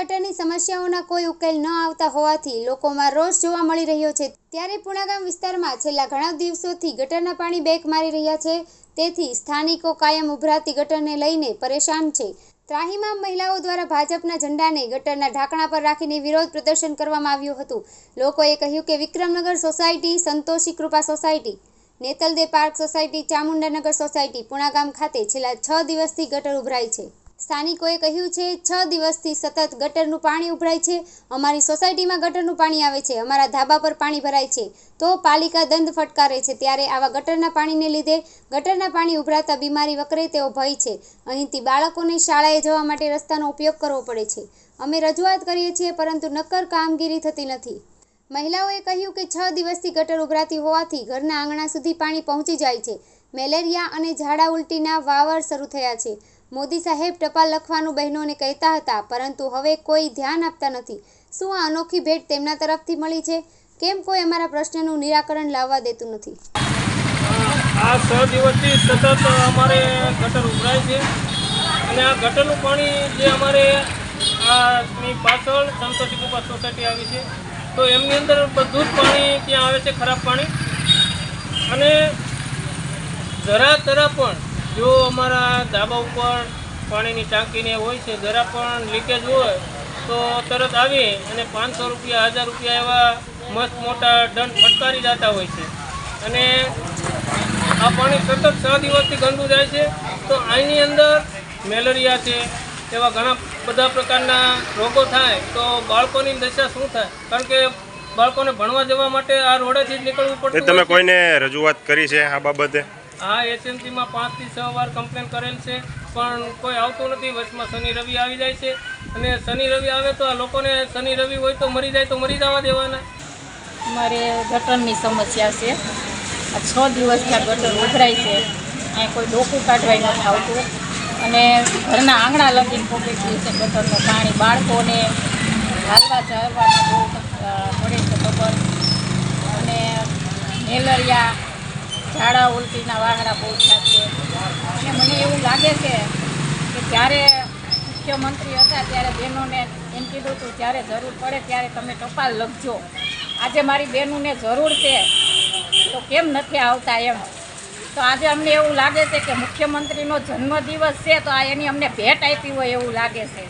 ગટરની સમસ્યાઓના કોઈ ઉકેલ ન આવતા હોવાથી લોકોમાં રોષ જોવા મળી રહ્યો છે। ત્યારે પુણાગામ વિસ્તારમાં છેલ્લા ઘણા દિવસોથી ગટરના પાણી બેક મારી રહ્યા છે, તેથી સ્થાનિકો કાયમ ઉભરાતી ગટરને લઈને પરેશાન છે। ત્રાહિમામ મહિલાઓ દ્વારા ભાજપના ઝંડાને ગટરના ઢાંકણા પર રાખીને વિરોધ પ્રદર્શન કરવામાં આવ્યું હતું। લોકોએ કહ્યું કે Vikramnagar society, Santoshi Krupa society, Netalde park society, Chamundanagar society, Punagam ખાતે છેલ્લા 6 દિવસથી ગટર ઉભરાય છે। સ્થાનિકોએ કહ્યું છે, 6 દિવસથી સતત ગટરનું પાણી ઉભરાય છે। અમારી સોસાયટીમાં ગટરનું પાણી આવે છે, અમારા ધાબા પર પાણી ભરાય છે તો પાલિકા દંડ ફટકારે છે। ત્યારે આવા ગટરના પાણીને લીધે ગટરના પાણી ઉભરાતા બીમારી વકરે તેવો ભય છે। અહીંથી બાળકોને શાળાએ જવા માટે રસ્તાનો ઉપયોગ કરવો પડે છે। અમે રજૂઆત કરીએ છીએ, પરંતુ નક્કર કામગીરી થતી નથી। મહિલાઓએ કહ્યું કે 6 દિવસથી ગટર ઉભરાતી હોવાથી ઘરના આંગણા સુધી પાણી પહોંચી જાય છે। મેલેરિયા અને ઝાડા ઉલટીના વાવર શરૂ થયા છે। મોદી સાહેબ ટપાલ લખવાનું બહેનોને કહેતા હતા, પરંતુ હવે કોઈ ધ્યાન આપતા નથી। શું આ અનોખી ભેટ તેમના તરફથી મળી છે? કેમ કોઈ અમારા પ્રશ્નનું નિરાકરણ લાવવા દેતું નથી? આ 6 દિવસથી સતત અમારે ગટર ઉભરાય છે અને આ ગટરનું પાણી જે અમારે આની પાછળ સંતોષી કૃપા સોસાયટી આવી છે, તો એમની અંદર બધું જ પાણી ત્યાં આવે છે, ખરાબ પાણી। અને જરા તરા પણ જો અમારા ધાબા ઉપર પાણીની ટાંકીને હોય છે, જરા પણ લીકેજ હોય તો તરત આવી અને 500 રૂપિયા, 1000 રૂપિયા એવા મસ્ત મોટા દંડ ફટકારી જતા હોય છે। અને આ પાણી સતત 6 દિવસથી ગંદુ જાય છે, તો આની અંદર મેલેરિયા છે, એવા ઘણા બધા પ્રકારના રોગો થાય તો બાળકોની દશા શું થાય? કારણ કે બાળકોને ભણવા જવા માટે આ રોડેથી જ નીકળવું પડતું। તમે કોઈને રજૂઆત કરી છે આ બાબતે? હા, એસએમસીમાં 5 થી 6 વાર કમ્પ્લેન કરેલ છે, પણ કોઈ આવતું નથી। વચમાં શનિ રવિ આવી જાય છે અને શનિ રવિ આવે તો આ લોકોને શનિ રવિ હોય તો મરી જાય તો મરી જવા દેવાના। અમારે ગટરની સમસ્યા છે। આ 6 દિવસથી આ ગટર ઉભરાય છે, અહીં કોઈ ડોકું કાઢવાય નથી આવતું અને ઘરના આંગણા લગીને પહોંચી ગયું છે ગટરનું પાણી। બાળકોને હાલવા ચાલવામાં બહુ પડે છે ખબર, અને મેલેરિયા, ઝાડા ઉલટીના વાહરા બહુ થાય છે। અને મને એવું લાગે છે કે જ્યારે મુખ્યમંત્રી હતા ત્યારે બહેનોને એમ કીધું હતું, જ્યારે જરૂર પડે ત્યારે તમે ટપાલ લખજો। આજે મારી બહેનોને જરૂર છે તો કેમ નથી આવતા એમ? તો આજે અમને એવું લાગે છે કે મુખ્યમંત્રીનો જન્મદિવસ છે તો આ એની અમને ભેટ આપી હોય એવું લાગે છે।